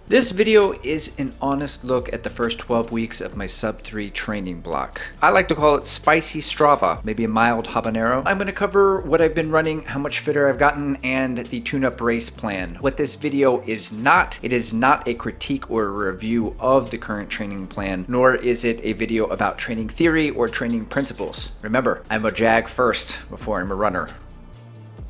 This video is an honest look at the first 12 weeks of my sub 3 training block. I like to call it spicy Strava, maybe a mild habanero. I'm going to cover what I've been running, how much fitter I've gotten, and the tune-up race plan. What this video is not, it is not a critique or a review of the current training plan, nor is it a video about training theory or training principles. Remember, I'm a jag first before I'm a runner.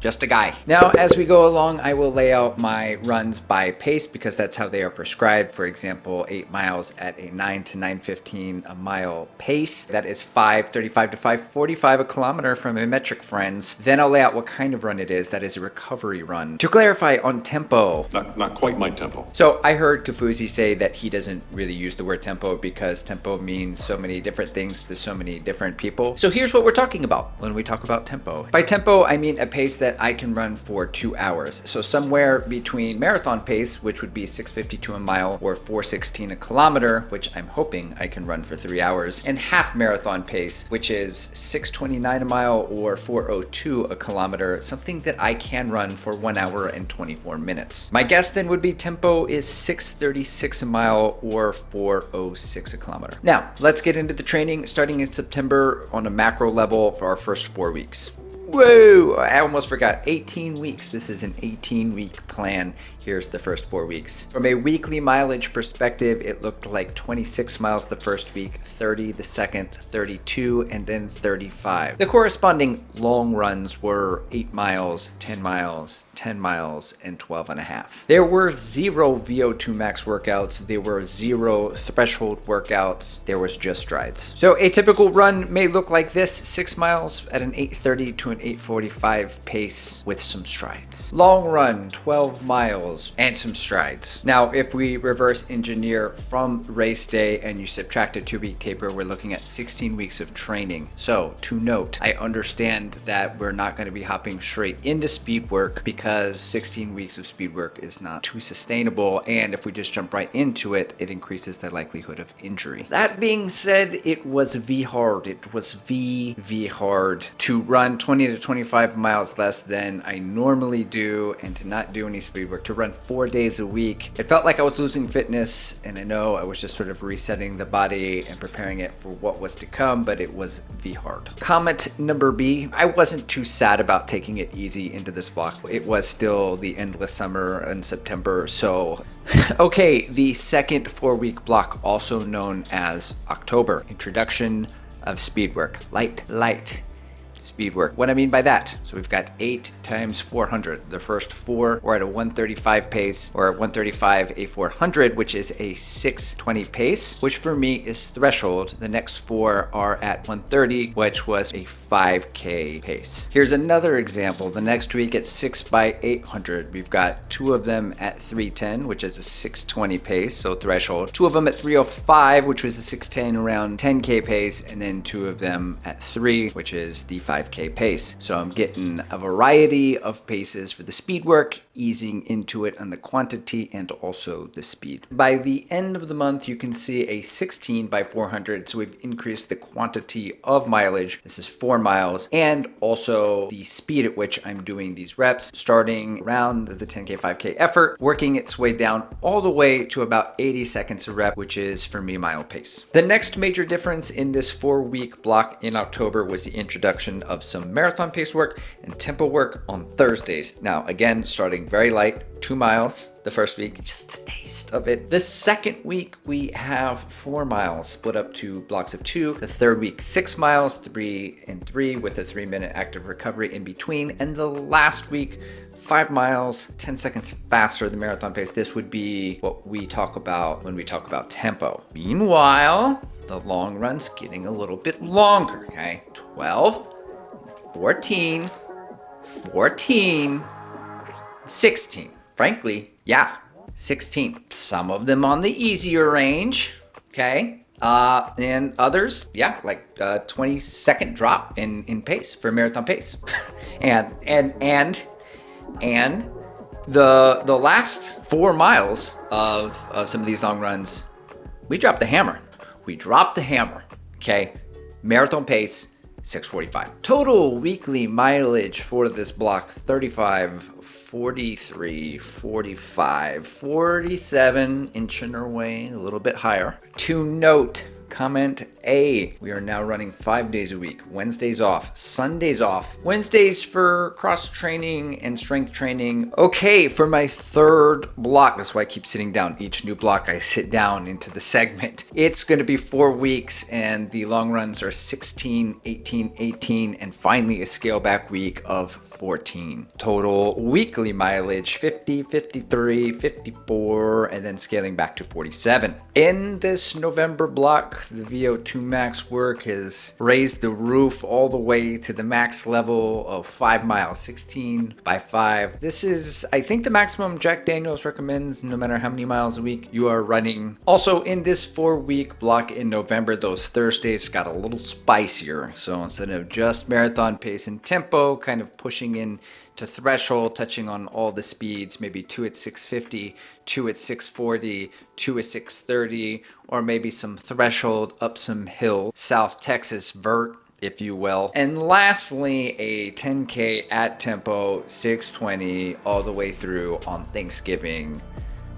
Just a guy. Now, as we go along, I will lay out my runs by pace because that's how they are prescribed. For example, 8 miles at a 9 to 9:15 a mile pace. That is 5:35 to 5:45 a kilometer from my metric friends. Then I'll lay out what kind of run it is. That is a recovery run. To clarify on tempo. Not quite my tempo. So I heard Kofuzi say that he doesn't really use the word tempo because tempo means so many different things to so many different people. So here's what we're talking about when we talk about tempo. By tempo, I mean a pace that I can run for 2 hours. So somewhere between marathon pace, which would be 6:52 a mile or 4:16 a kilometer, which I'm hoping I can run for 3 hours, and half marathon pace, which is 6:29 a mile or 4:02 a kilometer, something that I can run for 1 hour and 24 minutes. My guess then would be tempo is 6:36 a mile or 4:06 a kilometer. Now, let's get into the training starting in September on a macro level for our first 4 weeks. Whoa, I almost forgot. 18 weeks. This is an 18-week plan. Here's the first 4 weeks. From a weekly mileage perspective, it looked like 26 miles the first week, 30 the second, 32, and then 35. The corresponding long runs were 8 miles, 10 miles, 10 miles, and 12 and a half. There were 0 VO2 max workouts. There were 0 threshold workouts. There was just strides. So a typical run may look like this: 6 miles at an 8:30 to an 8:45 pace with some strides. Long run, 12 miles and some strides. Now, if we reverse engineer from race day and you subtract a 2-week taper, we're looking at 16 weeks of training. So to note, I understand that we're not going to be hopping straight into speed work because 16 weeks of speed work is not too sustainable. And if we just jump right into it, it increases the likelihood of injury. That being said, it was hard. It was hard to run 20 to 25 miles less than I normally do and to not do any speed work, to run 4 days a week. It felt like I was losing fitness, and I know I was just sort of resetting the body and preparing it for what was to come, but it was hard. Comment number B, I wasn't too sad about taking it easy into this block. It was still the endless summer in September, so okay, the second 4-week block, also known as October. Introduction of speed work. Light speed work. What I mean by that, so we've got 8 times 400. The first 4 were at a 135 pace, or 135 a 400, which is a 6:20 pace, which for me is threshold. The next 4 are at 130, which was a 5K pace. Here's another example. The next week at 6 by 800, we've got 2 of them at 310, which is a 6:20 pace, so threshold. 2 of them at 305, which was a 610 around 10K pace, and then 2 of them at 3, which is the 5K pace. So I'm getting a variety of paces for the speed work, easing into it on the quantity and also the speed. By the end of the month, you can see a 16 by 400. So we've increased the quantity of mileage. This is 4 miles, and also the speed at which I'm doing these reps, starting around the 10K, 5K effort, working its way down all the way to about 80 seconds a rep, which is for me mile pace. The next major difference in this 4-week block in October was the introduction of some marathon pace work and tempo work on Thursdays. Now, again, starting very light, 2 miles the first week, just a taste of it. The second week, we have 4 miles split up to blocks of 2. The third week, 6 miles, 3 and 3 with a 3-minute active recovery in between. And the last week, 5 miles, 10 seconds faster than marathon pace. This would be what we talk about when we talk about tempo. Meanwhile, the long run's getting a little bit longer, okay? 12, 14, 16. Frankly, yeah, 16. Some of them on the easier range, okay? And others, yeah, like 20-second drop in pace for marathon pace. and the last 4 miles of some of these long runs, we dropped the hammer. Okay? Marathon pace, 6:45. Total weekly mileage for this block 35, 43, 45, 47, inching our way a little bit higher. To note, comment A, we are now running 5 days a week. Wednesdays off, Sundays off. Wednesdays for cross training and strength training. Okay, for my third block, that's why I keep sitting down. Each new block I sit down into the segment. It's going to be 4 weeks and the long runs are 16, 18, 18, and finally a scale back week of 14. Total weekly mileage 50, 53, 54, and then scaling back to 47. In this November block, the VO2 max work has raised the roof all the way to the max level of 5 miles, 16 by 5. This is, I think, the maximum Jack Daniels recommends no matter how many miles a week you are running. Also, in this 4-week block in November, those Thursdays got a little spicier. So instead of just marathon pace and tempo, kind of pushing in to threshold, touching on all the speeds, maybe 2 at 650, 2 at 640, 2 at 630, or maybe some threshold up some hill, South Texas vert, if you will. And lastly, a 10K at tempo, 620 all the way through on Thanksgiving.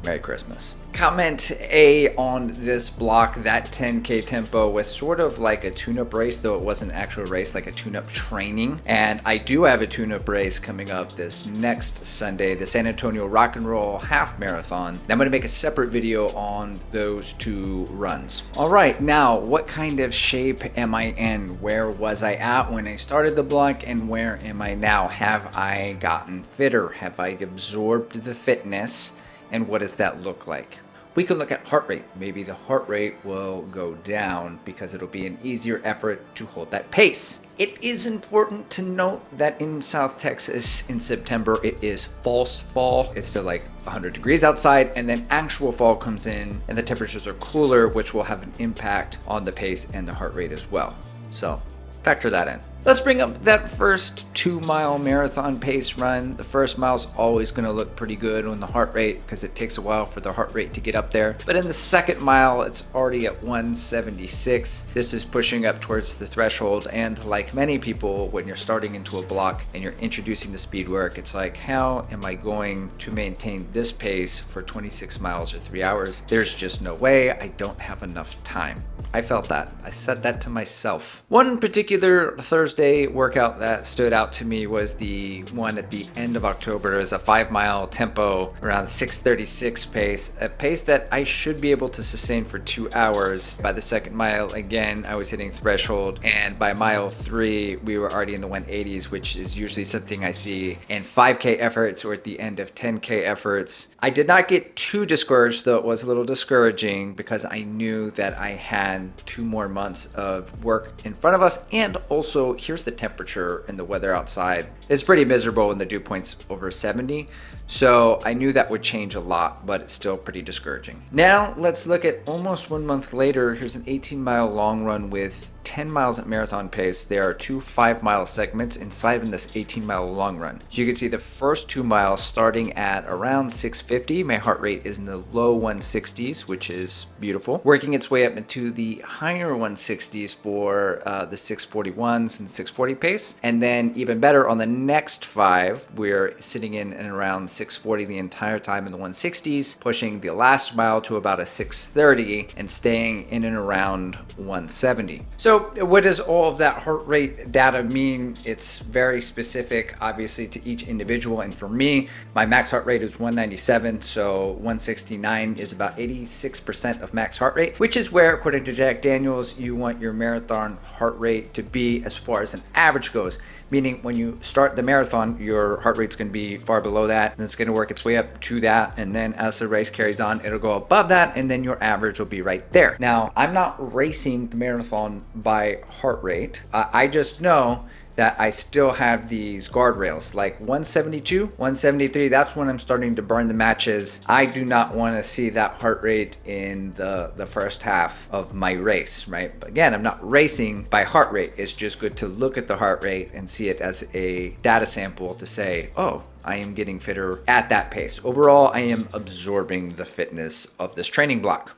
Merry Christmas. Comment A on this block. That 10K tempo was sort of like a tune-up race, though it wasn't an actual race, like a tune-up training. And I do have a tune-up race coming up this next Sunday, the San Antonio Rock and Roll Half Marathon. And I'm going to make a separate video on those 2 runs. All right, now what kind of shape am I in? Where was I at when I started the block, and where am I now? Have I gotten fitter? Have I absorbed the fitness? And what does that look like? We can look at heart rate. Maybe the heart rate will go down because it'll be an easier effort to hold that pace. It is important to note that in South Texas in September, it is false fall. It's still like 100 degrees outside, and then actual fall comes in and the temperatures are cooler, which will have an impact on the pace and the heart rate as well. So factor that in. Let's bring up that first 2-mile marathon pace run. The first mile's always going to look pretty good on the heart rate because it takes a while for the heart rate to get up there. But in the second mile, it's already at 176. This is pushing up towards the threshold. And like many people, when you're starting into a block and you're introducing the speed work, it's like, how am I going to maintain this pace for 26 miles or 3 hours? There's just no way. I don't have enough time. I felt that. I said that to myself. One particular Thursday workout that stood out to me was the one at the end of October. It was a 5-mile tempo around 6:36 pace, a pace that I should be able to sustain for 2 hours. By the second mile, again, I was hitting threshold, and by mile 3, we were already in the 180s, which is usually something I see in 5K efforts or at the end of 10K efforts. I did not get too discouraged, though it was a little discouraging because I knew that I had 2 more months of work in front of us, and also here's the temperature and the weather outside. It's pretty miserable when the dew point's over 70, so I knew that would change a lot, but it's still pretty discouraging. Now let's look at almost 1 month later. Here's an 18-mile long run with 10 miles at marathon pace. There are 2 5-mile segments inside of this 18-mile long run. So you can see the first 2 miles starting at around 650. My heart rate is in the low 160s, which is beautiful. Working its way up into the higher 160s for the 641s and 640 pace. And then even better on the next 5, we're sitting in and around 640 the entire time in the 160s, pushing the last mile to about a 630 and staying in and around 170. So what does all of that heart rate data mean? It's very specific, obviously, to each individual. And for me, my max heart rate is 197. So 169 is about 86% of max heart rate, which is where, according to Jack Daniels, you want your marathon heart rate to be as far as an average goes. Meaning when you start the marathon, your heart rate's going to be far below that, and it's going to work its way up to that. And then as the race carries on, it'll go above that, and then your average will be right there. Now, I'm not racing the marathon by heart rate. I just know that I still have these guardrails, like 172, 173. That's when I'm starting to burn the matches. I do not want to see that heart rate in the first half of my race, right? But again, I'm not racing by heart rate. It's just good to look at the heart rate and see it as a data sample to say, oh, I am getting fitter at that pace. Overall, I am absorbing the fitness of this training block.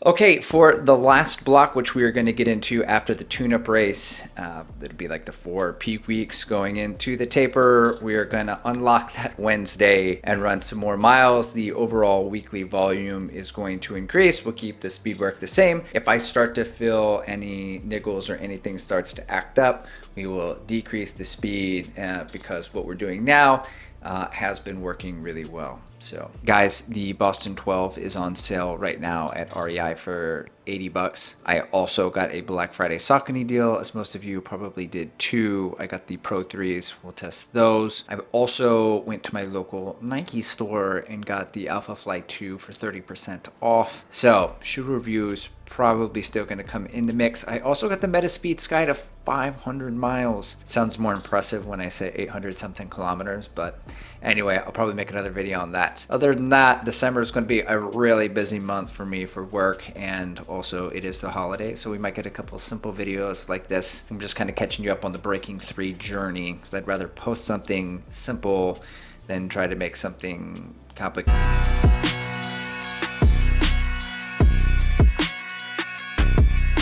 Okay, for the last block, which we are going to get into after the tune-up race, that'd be like the 4 peak weeks going into the taper. We are going to unlock that Wednesday and run some more miles. The overall weekly volume is going to increase. We'll keep the speed work the same. If I start to feel any niggles or anything starts to act up, we will decrease the speed because what we're doing now has been working really well. So guys, the Boston 12 is on sale right now at REI for 80 bucks. I also got a Black Friday Saucony deal, as most of you probably did too. I got the Pro 3s. We'll test those. I also went to my local Nike store and got the Alpha Fly 2 for 30% off. So shoe reviews probably still going to come in the mix. I also got the Metaspeed Sky to 500 miles. Sounds more impressive when I say 800 something kilometers, but anyway, I'll probably make another video on that. Other than that, December is going to be a really busy month for me for work, and also it is the holiday, so we might get a couple simple videos like this. I'm just kind of catching you up on the Breaking 3 journey, because I'd rather post something simple than try to make something complicated.